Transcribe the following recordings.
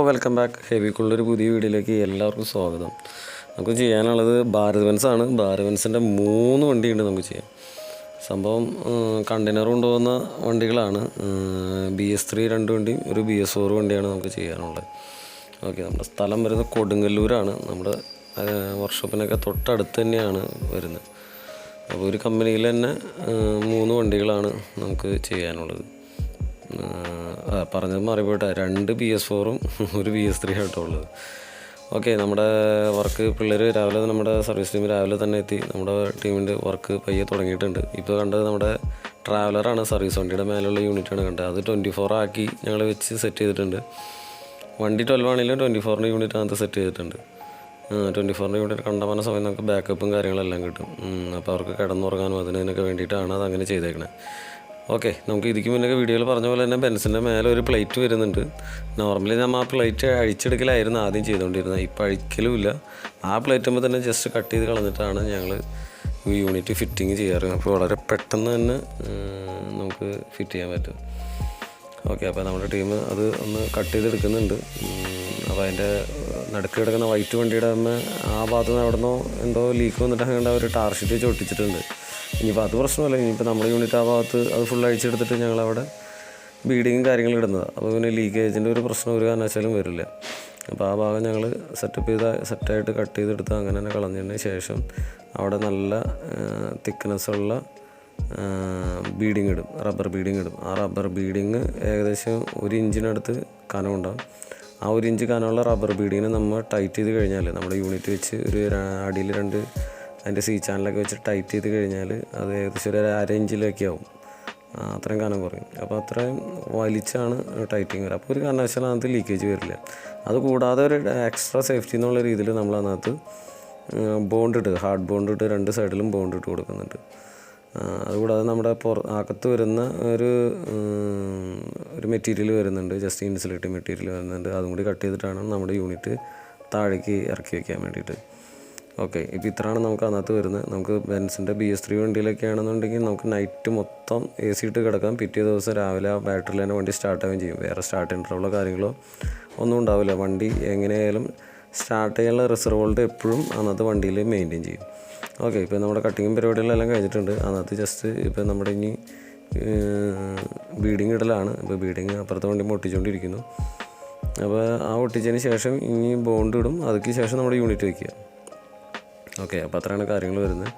Welcome back. ഹെവിക്കുള്ളൊരു പുതിയ വീഡിയോയിലേക്ക് എല്ലാവർക്കും സ്വാഗതം. നമുക്ക് ചെയ്യാനുള്ളത് ഭാരത് ബെൻസാണ്. ഭാരത് ബെൻസിൻ്റെ 3 വണ്ടിയുണ്ട് നമുക്ക് ചെയ്യാം. സംഭവം കണ്ടെയ്നർ കൊണ്ടുപോകുന്ന വണ്ടികളാണ്. BS3 2 വണ്ടിയും ഒരു BS4 വണ്ടിയാണ് നമുക്ക് ചെയ്യാനുള്ളത്. ഓക്കെ, നമ്മുടെ സ്ഥലം വരുന്നത് കൊടുങ്ങല്ലൂരാണ്. നമ്മുടെ വർക്ക്ഷോപ്പിനൊക്കെ തൊട്ടടുത്ത് തന്നെയാണ് വരുന്നത്. അപ്പോൾ ഒരു കമ്പനിയിൽ തന്നെ 3 വണ്ടികളാണ് നമുക്ക് ചെയ്യാനുള്ളത്. പറഞ്ഞത് മാറിപ്പോട്ടെ, 2 BS4ഉം ഒരു BS3 ആയിട്ടോ ഉള്ളത്. ഓക്കെ, നമ്മുടെ വർക്ക് പിള്ളേർ രാവിലെ നമ്മുടെ സർവീസ് ടീം രാവിലെ തന്നെ എത്തി നമ്മുടെ ടീമിൻ്റെ വർക്ക് പയ്യെ തുടങ്ങിയിട്ടുണ്ട്. ഇപ്പോൾ കണ്ടത് നമ്മുടെ ട്രാവലറാണ്, സർവീസ് വണ്ടിയുടെ മേലുള്ള യൂണിറ്റാണ് കണ്ടത്. അത് 24 ആക്കി ഞങ്ങൾ വെച്ച് സെറ്റ് ചെയ്തിട്ടുണ്ട്. വണ്ടി 12 ആണെങ്കിലും 24 യൂണിറ്റിനകത്ത് സെറ്റ് ചെയ്തിട്ടുണ്ട്. 24 യൂണിറ്റ് കണ്ടമാന സമയം നമുക്ക് ബാക്കപ്പും കാര്യങ്ങളെല്ലാം കിട്ടും. അപ്പോൾ അവർക്ക് കിടന്നുറങ്ങാനും അതിനൊക്കെ വേണ്ടിയിട്ടാണ് അതങ്ങനെ ചെയ്തേക്കണേ. ഓക്കെ, നമുക്ക് ഇതിക്ക് മുന്നേ വീഡിയോയിൽ പറഞ്ഞ പോലെ തന്നെ ബെൻസിൻ്റെ മേലെ ഒരു പ്ലേറ്റ് വരുന്നുണ്ട്. നോർമലി നമ്മൾ ആ പ്ലേറ്റ് അഴിച്ചെടുക്കലായിരുന്നു ആദ്യം ചെയ്തുകൊണ്ടിരുന്നത്. ഇപ്പോൾ അഴിക്കലുമില്ല. ആ പ്ലേറ്റുമ്പോൾ തന്നെ ജസ്റ്റ് കട്ട് ചെയ്ത് കളഞ്ഞിട്ടാണ് ഞങ്ങൾ ഈ യൂണിറ്റ് ഫിറ്റിങ് ചെയ്യാറ്. അപ്പോൾ വളരെ പെട്ടെന്ന് തന്നെ നമുക്ക് ഫിറ്റ് ചെയ്യാൻ പറ്റും. ഓക്കെ, അപ്പോൾ നമ്മുടെ ടീം അത് ഒന്ന് കട്ട് ചെയ്തെടുക്കുന്നുണ്ട്. അപ്പോൾ അതിൻ്റെ നടുക്ക് കിടക്കുന്ന വൈറ്റ് വണ്ടിയുടെ ആ ഭാഗത്ത് നിന്ന് എവിടെ നിന്നോ എന്തോ ലീക്ക് വന്നിട്ട് അങ്ങനെ ഒരു ടാർ ഷീറ്റ് വെച്ച് ഒട്ടിച്ചിട്ടുണ്ട്. ഇനിയിപ്പോൾ അത് പ്രശ്നമല്ല. ഇനിയിപ്പോൾ നമ്മുടെ യൂണിറ്റ് ആ ഭാഗത്ത് അത് ഫുൾ അഴിച്ചെടുത്തിട്ട് ഞങ്ങളവിടെ ബീഡിങ്ങും കാര്യങ്ങളും ഇടുന്നത്. അപ്പോൾ പിന്നെ ലീക്കേജിൻ്റെ ഒരു പ്രശ്നം ഒരു കാരണവശാലും വരില്ല. അപ്പോൾ ആ ഭാഗം ഞങ്ങൾ സെറ്റായിട്ട് കട്ട് ചെയ്തെടുത്ത് അങ്ങനെ തന്നെ കളഞ്ഞതിന് ശേഷം അവിടെ നല്ല തിക്നെസ്സുള്ള ബീഡിങ് ഇടും, റബ്ബർ ബീഡിങ് ഇടും. ആ റബ്ബർ ബീഡിങ് ഏകദേശം 1 ഇഞ്ചിനടുത്ത് കനമുണ്ടാകും. ആ 1 ഇഞ്ച് കനമുള്ള റബ്ബർ ബീഡിങ്ങിന് നമ്മൾ ടൈറ്റ് ചെയ്ത് കഴിഞ്ഞാൽ നമ്മുടെ യൂണിറ്റ് വെച്ച് ഒരു അടിയിൽ 2 അതിൻ്റെ C ചാനലൊക്കെ വെച്ച് ടൈറ്റ് ചെയ്ത് കഴിഞ്ഞാൽ അത് ഏകദേശം ഒരു 1/2 ഇഞ്ചിലൊക്കെ ആവും. അത്രയും കനം കുറയും. അപ്പോൾ അത്രയും വലിച്ചാണ് ടൈറ്റിങ് വരിക. അപ്പോൾ ഒരു കാരണവശാലും അതിനകത്ത് ലീക്കേജ് വരില്ല. അതുകൂടാതെ ഒരു എക്സ്ട്രാ സേഫ്റ്റി എന്നുള്ള രീതിയിൽ നമ്മൾ അതിനകത്ത് ഹാർഡ് ബോണ്ട് ഇട്ട് 2 സൈഡിലും ബോണ്ട് ഇട്ട് കൊടുക്കുന്നുണ്ട്. അതുകൂടാതെ നമ്മുടെ അകത്ത് വരുന്ന ഒരു മെറ്റീരിയൽ വരുന്നുണ്ട്, ജസ്റ്റ് ഇൻസുലേറ്റഡ് മെറ്റീരിയൽ വരുന്നുണ്ട്. അതും കൂടി കട്ട് ചെയ്തിട്ടാണ് നമ്മുടെ യൂണിറ്റ് താഴേക്ക് ഇറക്കി വയ്ക്കാൻ വേണ്ടിയിട്ട്. ഓക്കെ, ഇപ്പോൾ ഇത്രയാണ് നമുക്ക് അതിനകത്ത് വരുന്നത്. നമുക്ക് ബെൻസിൻ്റെ BS3 വണ്ടിയിലൊക്കെ ആണെന്നുണ്ടെങ്കിൽ നമുക്ക് നൈറ്റ് മൊത്തം AC ഇട്ട് കിടക്കാം. പിറ്റേ ദിവസം രാവിലെ ആ ബാറ്ററിയിൽ തന്നെ വണ്ടി സ്റ്റാർട്ടാവുകയും ചെയ്യും. വേറെ സ്റ്റാർട്ട് ഇൻ്റർവ്യൂളോ കാര്യങ്ങളോ ഒന്നും ഉണ്ടാവില്ല. വണ്ടി എങ്ങനെയായാലും സ്റ്റാർട്ട് ചെയ്യാനുള്ള റിസർവോൾട്ട് എപ്പോഴും അന്നത്തെ വണ്ടിയിൽ മെയിൻറ്റെയിൻ ചെയ്യും. ഓക്കെ, ഇപ്പോൾ നമ്മുടെ കട്ടിങ്ങും പരിപാടികളെല്ലാം കഴിഞ്ഞിട്ടുണ്ട്. അതിനകത്ത് ജസ്റ്റ് ഇപ്പോൾ നമ്മുടെ ഇനി ബീഡിങ് ഇടലാണ്. ഇപ്പോൾ ബീഡിങ് അപ്പുറത്തെ വണ്ടി ഒട്ടിച്ചുകൊണ്ടിരിക്കുന്നു. അപ്പോൾ ആ ഒട്ടിച്ചതിന് ശേഷം ഇനി ബോണ്ട് ഇടും. അതിന് ശേഷം നമ്മുടെ യൂണിറ്റ് വയ്ക്കുക. ഓക്കെ, അപ്പോൾ അത്രയാണ് കാര്യങ്ങൾ വരുന്നത്.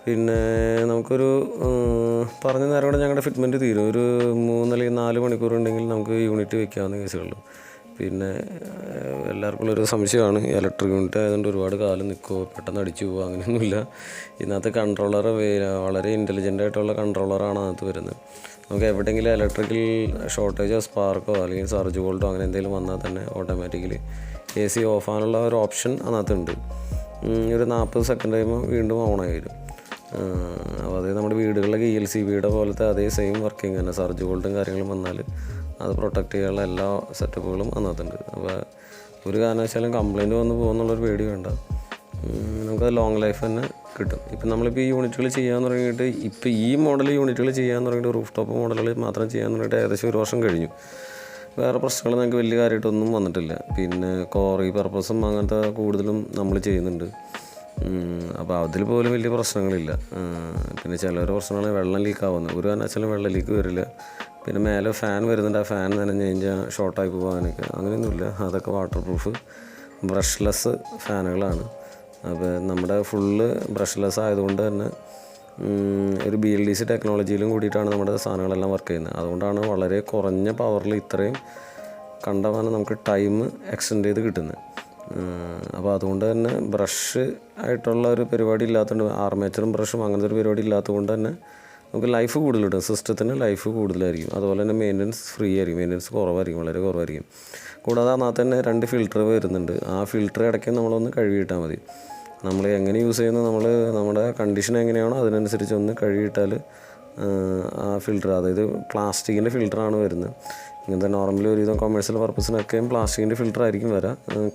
പിന്നെ നമുക്കൊരു പറഞ്ഞ നേരം കൂടെ ഞങ്ങളുടെ ഫിറ്റ്മെൻറ്റ് തീരും. ഒരു 3 അല്ലെങ്കിൽ 4 മണിക്കൂർ ഉണ്ടെങ്കിൽ നമുക്ക് യൂണിറ്റ് വയ്ക്കാവുന്ന കേസുള്ളൂ. പിന്നെ എല്ലാവർക്കും ഒരു സംശയമാണ്, ഇലക്ട്രിക് യൂണിറ്റ് ആയതുകൊണ്ട് ഒരുപാട് കാലം നിൽക്കുമോ, പെട്ടെന്ന് അടിച്ചു പോകുമോ, അങ്ങനെയൊന്നുമില്ല. ഇതിനകത്ത് കൺട്രോളർ വളരെ ഇൻ്റലിജൻ്റ് ആയിട്ടുള്ള കൺട്രോളറാണ് അതിനകത്ത് വരുന്നത്. നമുക്ക് എവിടെയെങ്കിലും ഇലക്ട്രിക്കൽ ഷോർട്ടേജോ സ്പാർക്കോ അല്ലെങ്കിൽ സർജ് വോൾട്ടോ അങ്ങനെ എന്തെങ്കിലും വന്നാൽ തന്നെ ഓട്ടോമാറ്റിക്കലി AC ഓഫ് ആകാനുള്ള ഒരു ഓപ്ഷൻ അതിനകത്തുണ്ട്. ഒരു 40 സെക്കൻഡ് കഴിയുമ്പോൾ വീണ്ടും ഓണായി വരും. അപ്പോൾ അതേ നമ്മുടെ വീടുകളിലൊക്കെ ELCBയുടെ പോലത്തെ അതേ സെയിം വർക്കിംഗ് തന്നെ. സർജ് വോൾട്ടും കാര്യങ്ങളും വന്നാൽ അത് പ്രൊട്ടക്റ്റ് ചെയ്യാനുള്ള എല്ലാ സെറ്റപ്പുകളും അതിനകത്തുണ്ട്. അപ്പോൾ ഒരു കാരണവശാലും കംപ്ലയിൻറ്റ് വന്ന് പോകുന്നുള്ളൊരു പേടി വേണ്ട. നമുക്കത് ലോങ് ലൈഫ് തന്നെ കിട്ടും. ഇപ്പം നമ്മളിപ്പോൾ ഈ യൂണിറ്റുകൾ ചെയ്യാൻ തുടങ്ങിയിട്ട് ഇപ്പോൾ ഈ മോഡൽ യൂണിറ്റുകൾ ചെയ്യാൻ തുടങ്ങിയിട്ട് റൂഫ് ടോപ്പ് മോഡലുകൾ മാത്രം ചെയ്യാൻ തുടങ്ങിയിട്ട് ഏകദേശം 1 വർഷം കഴിഞ്ഞു. വേറെ പ്രശ്നങ്ങൾ ഞങ്ങൾക്ക് വലിയ കാര്യമായിട്ടൊന്നും വന്നിട്ടില്ല. പിന്നെ കോറി പർപ്പസും അങ്ങനത്തെ കൂടുതലും നമ്മൾ ചെയ്യുന്നുണ്ട്. അപ്പോൾ അതിൽ പോലും വലിയ പ്രശ്നങ്ങളില്ല. പിന്നെ ചിലവരുടെ പ്രശ്നമാണ് വെള്ളം ലീക്കാവുന്നത്. ഒരു കാരണവശാലും വെള്ളം ലീക്ക് വരില്ല. പിന്നെ മേലെ ഫാൻ വരുന്നുണ്ട്, ആ ഫാൻ നനഞ്ഞ് കഴിഞ്ഞാൽ ഷോർട്ടായി പോകാനൊക്കെ അങ്ങനെയൊന്നുമില്ല. അതൊക്കെ വാട്ടർ പ്രൂഫ് ബ്രഷ്ലെസ് ഫാനുകളാണ്. അപ്പോൾ നമ്മുടെ ഫുള്ള് ബ്രഷ്ലെസ് ആയതുകൊണ്ട് തന്നെ ഒരു BLDC ടെക്നോളജിയിലും കൂടിയിട്ടാണ് നമ്മുടെ സാധനങ്ങളെല്ലാം വർക്ക് ചെയ്യുന്നത്. അതുകൊണ്ടാണ് വളരെ കുറഞ്ഞ പവറിൽ ഇത്രയും കണ്ടമാനം നമുക്ക് ടൈം എക്സ്റ്റെൻഡ് ചെയ്ത് കിട്ടുന്നത്. അപ്പോൾ അതുകൊണ്ട് തന്നെ ബ്രഷ് ആയിട്ടുള്ള ഒരു പരിപാടി ഇല്ലാത്തതുകൊണ്ട്, ആർമേച്ചറും ബ്രഷും അങ്ങനത്തെ ഒരു പരിപാടി ഇല്ലാത്തതുകൊണ്ട് തന്നെ നമുക്ക് ലൈഫ് കൂടുതൽ കിട്ടും. സിസ്റ്റത്തിന് ലൈഫ് കൂടുതലായിരിക്കും. അതുപോലെ തന്നെ മെയിൻ്റനൻസ് ഫ്രീ ആയിരിക്കും, മെയിൻ്റനൻസ് കുറവായിരിക്കും, വളരെ കുറവായിരിക്കും. കൂടാതെ അതിനകത്ത് തന്നെ 2 ഫിൽറ്റർ വരുന്നുണ്ട്. ആ ഫിൽറ്റർ ഇടയ്ക്ക് നമ്മളൊന്ന് കഴുകിയിട്ടാൽ മതി. നമ്മൾ എങ്ങനെ യൂസ് ചെയ്യുന്നത്, നമ്മുടെ കണ്ടീഷൻ എങ്ങനെയാണോ അതിനനുസരിച്ച് ഒന്ന് കഴുകിയിട്ടാൽ ആ ഫിൽറ്റർ, അതായത് പ്ലാസ്റ്റിക്കിൻ്റെ ഫിൽറ്ററാണ് വരുന്നത്. ഇങ്ങനത്തെ നോർമലി ഒരുവിധം കൊമേഴ്സ്യൽ പർപ്പസിനൊക്കെയും പ്ലാസ്റ്റിക്കിൻ്റെ ഫിൽറ്റർ ആയിരിക്കും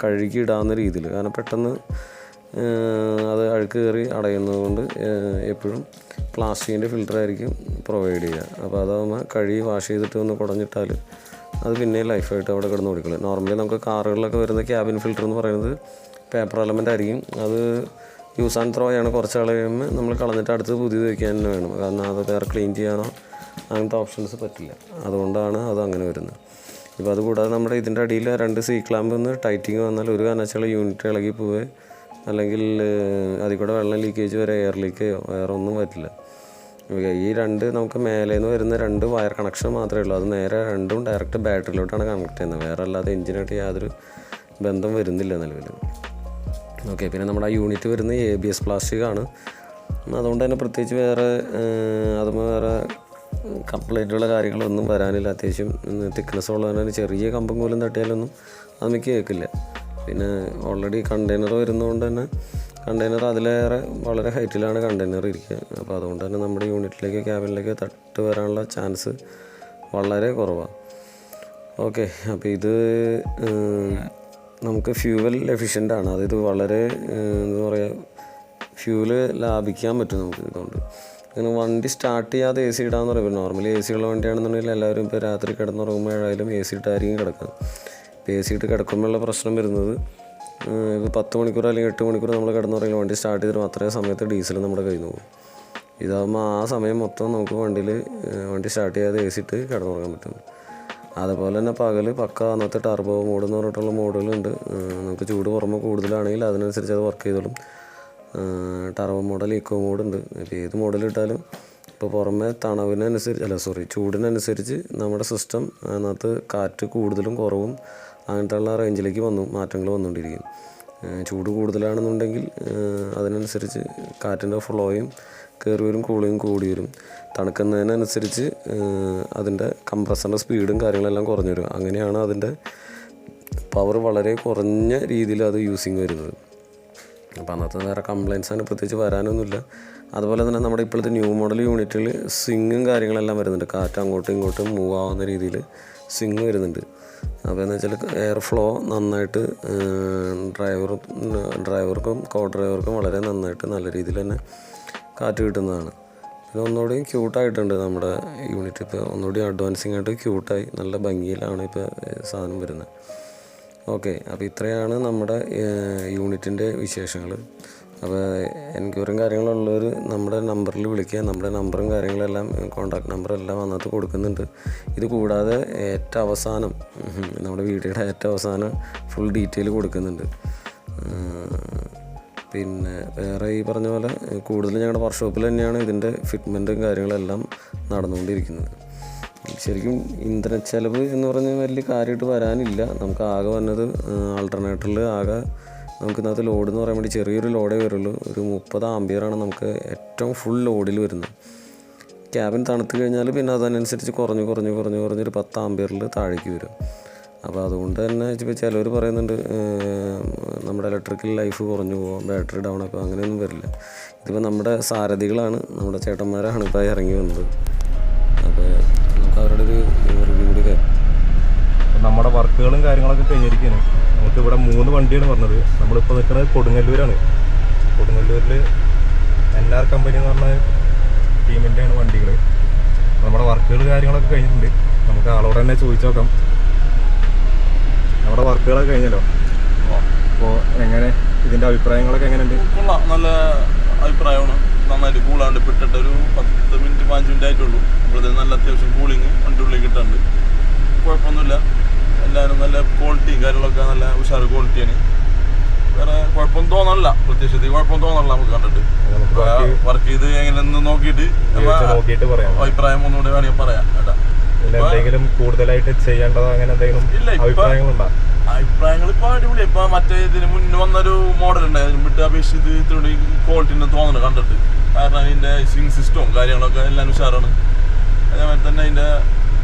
കഴുകി ഇടാവുന്ന രീതിയിൽ. കാരണം പെട്ടെന്ന് അത് അഴുക്ക് കയറി അടയുന്നത് കൊണ്ട് എപ്പോഴും പ്ലാസ്റ്റിക്കിൻ്റെ ഫിൽറ്ററായിരിക്കും പ്രൊവൈഡ് ചെയ്യുക. അപ്പോൾ അതാകുമ്പോൾ കഴുകി വാഷ് ചെയ്തിട്ട് ഒന്ന് കുടഞ്ഞിട്ടാൽ അത് പിന്നെ ലൈഫായിട്ട് അവിടെ കിടന്ന് ഓടിക്കുള്ളൂ. നോർമലി നമുക്ക് കാറുകളിലൊക്കെ വരുന്ന ക്യാബിൻ ഫിൽറ്റർ എന്ന് പറയുന്നത് പേപ്പർ എലമെൻ്റ് ആയിരിക്കും. അത് യൂസ് ആൻഡ് ത്രോ ആണ്. കുറച്ച് കഴിയുമ്പോൾ നമ്മൾ കളഞ്ഞിട്ട് അടുത്ത് പുതിയത് വയ്ക്കാൻ തന്നെ വേണം. കാരണം അത് വേറെ ക്ലീൻ ചെയ്യാനോ അങ്ങനത്തെ ഓപ്ഷൻസ് പറ്റില്ല. അതുകൊണ്ടാണ് അത് അങ്ങനെ വരുന്നത്. ഇപ്പോൾ അതുകൂടാതെ നമ്മുടെ ഇതിൻ്റെ അടിയിൽ 2 സി ക്ലാമ്പ് ഒന്ന് ടൈറ്റിങ് വന്നാൽ ഒരു കാരണവശാൽ യൂണിറ്റ് ഇളകി പോവേ അല്ലെങ്കിൽ അതിൽ കൂടെ വെള്ളം ലീക്കേജ് വരെ എയർ ലീക്കോ വേറെ ഒന്നും പറ്റില്ല. ഈ 2 നമുക്ക് മേലേന്ന് വരുന്ന 2 വയർ കണക്ഷൻ മാത്രമേ ഉള്ളൂ. അത് നേരെ 2ഉം ഡയറക്റ്റ് ബാറ്ററിയിലോട്ടാണ് കണക്ട് ചെയ്യുന്നത്. വേറെ അല്ലാതെ എഞ്ചിനായിട്ട് യാതൊരു ബന്ധം വരുന്നില്ല നിലവിൽ. ഓക്കെ, പിന്നെ നമ്മുടെ ആ യൂണിറ്റ് വരുന്ന ABS പ്ലാസ്റ്റിക് ആണ്. അതുകൊണ്ട് തന്നെ പ്രത്യേകിച്ച് വേറെ കംപ്ലൈൻറ്റുള്ള കാര്യങ്ങളൊന്നും വരാനില്ല. അത്യാവശ്യം തിക്നെസ് ഉള്ളതിന് ചെറിയ കമ്പും പോലും തട്ടിയാലൊന്നും അത് മിക്ക കേൾക്കില്ല. പിന്നെ ഓൾറെഡി കണ്ടെയ്നർ വരുന്നതുകൊണ്ട് തന്നെ കണ്ടെയ്നർ അതിലേറെ വളരെ ഹൈറ്റിലാണ് കണ്ടെയ്നർ ഇരിക്കുക. അപ്പോൾ അതുകൊണ്ട് തന്നെ നമ്മുടെ യൂണിറ്റിലേക്ക് ക്യാബിനിലേക്ക് തട്ട് വരാനുള്ള ചാൻസ് വളരെ കുറവാണ്. ഓക്കെ, അപ്പോൾ ഇത് നമുക്ക് ഫ്യൂവൽ എഫിഷ്യൻ്റാണ്. അതായത് വളരെ എന്താ പറയുക, ഫ്യൂവല് ലാഭിക്കാൻ പറ്റും നമുക്ക് ഇതുകൊണ്ട്. അങ്ങനെ വണ്ടി സ്റ്റാർട്ട് ചെയ്യാതെ AC ഇടാമെന്ന് പറയുമ്പോൾ നോർമലി AC ഉള്ള വണ്ടിയാണെന്നുണ്ടെങ്കിൽ എല്ലാവരും ഇപ്പോൾ രാത്രി കിടന്നുറങ്ങുമ്പോഴായാലും AC ഇട്ടായിരിക്കും കിടക്കുക. ഇപ്പോൾ AC ഇട്ട് കിടക്കുമ്പോഴുള്ള പ്രശ്നം വരുന്നത്, ഇപ്പോൾ 10 മണിക്കൂർ അല്ലെങ്കിൽ 8 മണിക്കൂർ നമ്മൾ കിടന്നുറങ്ങി വണ്ടി സ്റ്റാർട്ട് ചെയ്തിട്ട് അത്രയും സമയത്ത് ഡീസൽ നമ്മുടെ കയ്യിൽ നിന്ന് പോകും. ഇതാകുമ്പോൾ ആ സമയം മൊത്തം നമുക്ക് വണ്ടി സ്റ്റാർട്ട് ചെയ്യാതെ AC ഇട്ട് കിടന്നുറങ്ങാൻ പറ്റും. അതുപോലെ തന്നെ പകൽ പക്ക അന്നത്തെ ടർബോ മോഡ് എന്ന് പറഞ്ഞിട്ടുള്ള മോഡുകളുണ്ട്. നമുക്ക് ചൂട് പുറമെ കൂടുതലാണെങ്കിൽ അതിനനുസരിച്ച് അത് വർക്ക് ചെയ്തോളും. ടർബോ മോഡൽ, ഇക്കോ മോഡുണ്ട്. ഇപ്പോൾ ഏത് മോഡലിട്ടാലും ഇപ്പോൾ പുറമെ ചൂടിനനുസരിച്ച് നമ്മുടെ സിസ്റ്റം അതിനകത്ത് കാറ്റ് കൂടുതലും കുറവും അങ്ങനത്തെ ഉള്ള റേഞ്ചിലേക്ക് മാറ്റങ്ങൾ വന്നുകൊണ്ടിരിക്കും. ചൂട് കൂടുതലാണെന്നുണ്ടെങ്കിൽ അതിനനുസരിച്ച് കാറ്റിൻ്റെ ഫ്ലോയും കയറി വരും, കൂളിങ് കൂടി വരും. തണുക്കുന്നതിനനുസരിച്ച് അതിൻ്റെ കംപ്രസറിൻ്റെ സ്പീഡും കാര്യങ്ങളെല്ലാം കുറഞ്ഞു വരും. അങ്ങനെയാണ് അതിൻ്റെ പവർ വളരെ കുറഞ്ഞ രീതിയിൽ അത് യൂസിങ് വരുന്നത്. അപ്പോൾ അന്നത്തെ വേറെ കംപ്ലയിൻറ്റ്സ് അങ്ങനെ പ്രത്യേകിച്ച് വരാനൊന്നുമില്ല. അതുപോലെ തന്നെ നമ്മുടെ ഇപ്പോഴത്തെ ന്യൂ മോഡൽ യൂണിറ്റിൽ സ്വിങ്ങും കാര്യങ്ങളെല്ലാം വരുന്നുണ്ട്. കാറ്റ് അങ്ങോട്ടും ഇങ്ങോട്ടും മൂവ് ആവുന്ന രീതിയിൽ സ്വിങ് വരുന്നുണ്ട്. അപ്പോൾ എന്ന് വെച്ചാൽ എയർ ഫ്ലോ നന്നായിട്ട് ഡ്രൈവർക്കും കോ ഡ്രൈവർക്കും വളരെ നന്നായിട്ട് നല്ല രീതിയിൽ തന്നെ കാറ്റ് കിട്ടുന്നതാണ്. പിന്നെ ഒന്നുകൂടി ക്യൂട്ടായിട്ടുണ്ട് നമ്മുടെ യൂണിറ്റ്. ഇപ്പോൾ ഒന്നുകൂടി അഡ്വാൻസിങ് ആയിട്ട് ക്യൂട്ടായി നല്ല ഭംഗിയിലാണ് ഇപ്പോൾ സാധനം വരുന്നത്. ഓക്കെ, അപ്പോൾ ഇത്രയാണ് നമ്മുടെ യൂണിറ്റിൻ്റെ വിശേഷങ്ങൾ. അപ്പോൾ എൻക്വയറിയും കാര്യങ്ങളുള്ളവർ നമ്മുടെ നമ്പറിൽ വിളിക്കുക. നമ്മുടെ നമ്പറും കാര്യങ്ങളെല്ലാം കോൺടാക്ട് നമ്പറെല്ലാം അതിനകത്ത് കൊടുക്കുന്നുണ്ട്. ഇത് കൂടാതെ ഏറ്റവും അവസാനം നമ്മുടെ വീഡിയോയുടെ ഏറ്റവും അവസാനം ഫുൾ ഡീറ്റെയിൽ കൊടുക്കുന്നുണ്ട്. പിന്നെ വേറെ ഈ പറഞ്ഞ പോലെ കൂടുതലും ഞങ്ങളുടെ വർക്ക്ഷോപ്പിൽ തന്നെയാണ് ഇതിൻ്റെ ഫിറ്റ്മെൻറ്റും കാര്യങ്ങളെല്ലാം നടന്നുകൊണ്ടിരിക്കുന്നത്. ശരിക്കും ഇന്ധന ചെലവ് എന്ന് പറഞ്ഞാൽ വലിയ കാര്യമായിട്ട് വരാനില്ല. നമുക്ക് ആകെ വന്നത് ആൾട്ടർനേറ്ററിൽ ആകെ നമുക്ക് ഇന്നത്തെ ലോഡ് എന്ന് പറയാൻ വേണ്ടി ചെറിയൊരു ലോഡേ വരുള്ളൂ. ഒരു 30 ആംപിയറാണ് നമുക്ക് ഏറ്റവും ഫുൾ ലോഡിൽ വരുന്നത്. ക്യാബിൻ തണുത്ത് കഴിഞ്ഞാൽ പിന്നെ അതിനനുസരിച്ച് കുറഞ്ഞൊരു 10 ആംപിയറിൽ താഴേക്ക് വരും. അപ്പോൾ അതുകൊണ്ട് തന്നെ ഇപ്പോൾ ചിലവർ പറയുന്നുണ്ട് നമ്മുടെ ഇലക്ട്രിക്കൽ ലൈഫ് കുറഞ്ഞു പോകാം, ബാറ്ററി ഡൗൺ ആക്കുക, അങ്ങനെയൊന്നും വരില്ല. ഇതിപ്പോൾ നമ്മുടെ സാരഥികളാണ്, നമ്മുടെ ചേട്ടന്മാരാണ് ഇപ്പോൾ ഇറങ്ങി വന്നത്. അപ്പോൾ നമുക്ക് അവരുടെ ഒരു റിവ്യൂ കൂടി കേൾക്കാം. നമ്മുടെ വർക്കുകളും കാര്യങ്ങളൊക്കെ കഴിഞ്ഞിരിക്കുകയാണ്. നമുക്കിവിടെ 3 വണ്ടിയാണ് പറഞ്ഞത്. നമ്മളിപ്പോൾ നിൽക്കുന്നത് കൊടുങ്ങല്ലൂരാണ്. കൊടുങ്ങല്ലൂരിൽ NR കമ്പനി എന്ന് പറഞ്ഞ ടീമിൻ്റെയാണ് വണ്ടികൾ. നമ്മുടെ വർക്കുകൾ കാര്യങ്ങളൊക്കെ കഴിഞ്ഞിട്ടുണ്ട്. നമുക്ക് ആളോട് തന്നെ ചോദിച്ചു നോക്കാം. നമ്മുടെ വർക്കുകളൊക്കെ കഴിഞ്ഞല്ലോ, അപ്പോൾ എങ്ങനെ ഇതിൻ്റെ അഭിപ്രായങ്ങളൊക്കെ എങ്ങനെയുണ്ട്? കൊള്ളാം, നല്ല അഭിപ്രായമാണ്. നന്നായിട്ട് കൂളാണ്ട് ഇട്ടിട്ട് ഒരു 10 മിനിറ്റ് 5 മിനിറ്റ് ആയിട്ടുള്ളൂ. അപ്പോഴത്തേക്ക് നല്ല അത്യാവശ്യം കൂളിങ് വണ്ടി ഉള്ളിൽ കിട്ടാണ്ട് കുഴപ്പമൊന്നുമില്ല. എല്ലാവരും നല്ല ക്വാളിറ്റിയും കാര്യങ്ങളൊക്കെ നല്ല ഉഷാറ് ക്വാളിറ്റിയാണ്. വേറെ കുഴപ്പമൊന്നും തോന്നണില്ല, പ്രത്യക്ഷത്തിൽ കുഴപ്പം തോന്നണില്ല. നമുക്ക് കണ്ടിട്ട് വർക്ക് ചെയ്ത് എങ്ങനെയെന്ന് നോക്കിയിട്ട് അഭിപ്രായം ഒന്നുകൂടെ വേണമെങ്കിൽ പറയാം കേട്ടാ. എന്തെങ്കിലും കൂടുതലായിട്ട് ചെയ്യേണ്ടതോ അങ്ങനെ എന്തെങ്കിലും അഭിപ്രായങ്ങളുണ്ടോ? അഭിപ്രായങ്ങൾ ഇപ്പോൾ അടിപൊളി. ഇപ്പൊ മറ്റേ ഇതിന് മുന്നേ വന്നൊരു മോഡൽ ഉണ്ട്, അതിന് വിട്ട് അപേക്ഷിച്ച് ഇത്തിരി ക്വാളിറ്റി തോന്നുന്നു കണ്ടിട്ട്. കാരണം അതിന്റെ സ്വിങ് സിസ്റ്റവും കാര്യങ്ങളൊക്കെ എല്ലാം ഉഷാറാണ്. അതേമാതിരി തന്നെ അതിന്റെ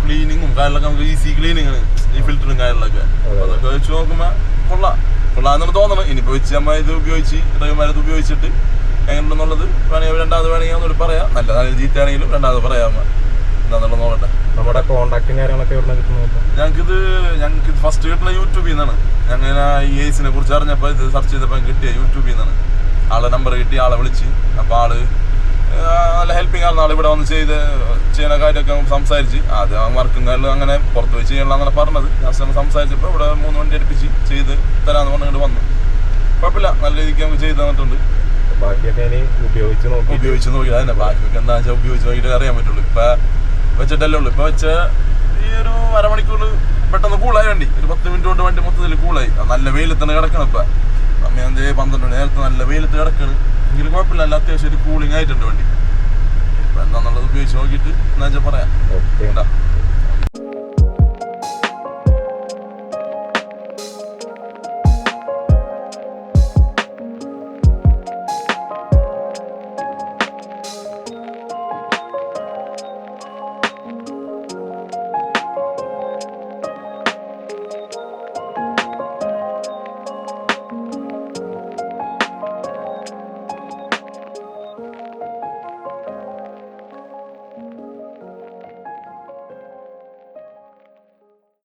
ക്ലീനിങ്ങും കാര്യങ്ങളൊക്കെ നമുക്ക് ഈസി ക്ലീനിങ് ആണ്, ഈ ഫിൽറ്ററും കാര്യങ്ങളൊക്കെ. അതൊക്കെ വെച്ച് നോക്കുമ്പോൾ കൊള്ളാമെന്നാണ് തോന്നുന്നത്. ഇനിയിപ്പോൾ വെച്ച് നമ്മൾ ഇത് ഉപയോഗിച്ച് ഡ്രൈവർമാരത് ഉപയോഗിച്ചിട്ട് എങ്ങനെയുണ്ടെന്നുള്ളത് വേണമെങ്കിൽ രണ്ടാമത് വേണമെങ്കിൽ ഒന്നുകൂടി പറയാം. നല്ല ചീത്തയാണെങ്കിലും രണ്ടാമത് പറയാം എന്താണെന്നുള്ളത് നോക്കട്ടെ. നമ്മുടെ കോൺടാക്റ്റും കാര്യങ്ങളൊക്കെ എവിടെ കിട്ടുന്നത്? ഞങ്ങൾക്ക് ഫസ്റ്റ് കിട്ടുന്ന യൂട്യൂബിൽ നിന്നാണ്. ഞങ്ങൾ ഈ ഏസിനെ കുറിച്ച് അറിഞ്ഞപ്പോൾ ഇത് സെർച്ച് ചെയ്തപ്പോൾ കിട്ടിയ യൂട്യൂബിൽ നിന്നാണ്. ആളെ നമ്പർ കിട്ടി, ആളെ വിളിച്ച്. അപ്പോൾ ആള് നല്ല ഹെൽപ്പിംഗ് ആണ്. ആൾ ഇവിടെ വന്ന് ചെയ്യുന്ന കാര്യമൊക്കെ സംസാരിച്ച് ആദ്യം വർക്കും കാര്യം അങ്ങനെ പുറത്ത് വെച്ച് ചെയ്യണം അങ്ങനെ പറഞ്ഞത്. ലാസ്റ്റ് സംസാരിച്ചപ്പോൾ ഇവിടെ 3 വണ്ടി അടുപ്പിച്ച് ചെയ്ത് തരാമെന്ന് പറഞ്ഞിട്ട് വന്നു. കുഴപ്പമില്ല, നല്ല രീതിക്ക് നമുക്ക് ചെയ്ത് തന്നിട്ടുണ്ട്. ബാക്കിയൊക്കെ ഇനി ഉപയോഗിച്ച് നോക്കി അതന്നെ ബാക്കിയൊക്കെ എന്താ വെച്ചാൽ ഉപയോഗിച്ച് നോക്കിയിട്ട് അറിയാൻ പറ്റുള്ളൂ. ഇപ്പം വെച്ചിട്ടല്ലേ ഉള്ളൂ. ഇപ്പം വെച്ച ഈ ഒരു അരമണിക്കൂർ പെട്ടെന്ന് കൂളായി വണ്ടി. ഒരു 10 മിനിറ്റ് കൊണ്ട് വണ്ടി മൊത്തത്തിൽ കൂളായി. നല്ല വെയിലത്ത് തന്നെ കിടക്കണം. ഇപ്പം സമയം 12 മണി നേരത്തെ നല്ല വെയിലത്ത് കിടക്കണം. എങ്കിലും കുഴപ്പമില്ല, നല്ല അത്യാവശ്യം ഒരു കൂളിംഗ് ആയിട്ടുണ്ട് വണ്ടി. ഇപ്പം എന്താണെന്നുള്ളത് ഉപയോഗിച്ച് നോക്കിയിട്ട് എന്താ വെച്ചാൽ പറയാം. ഓക്കെ.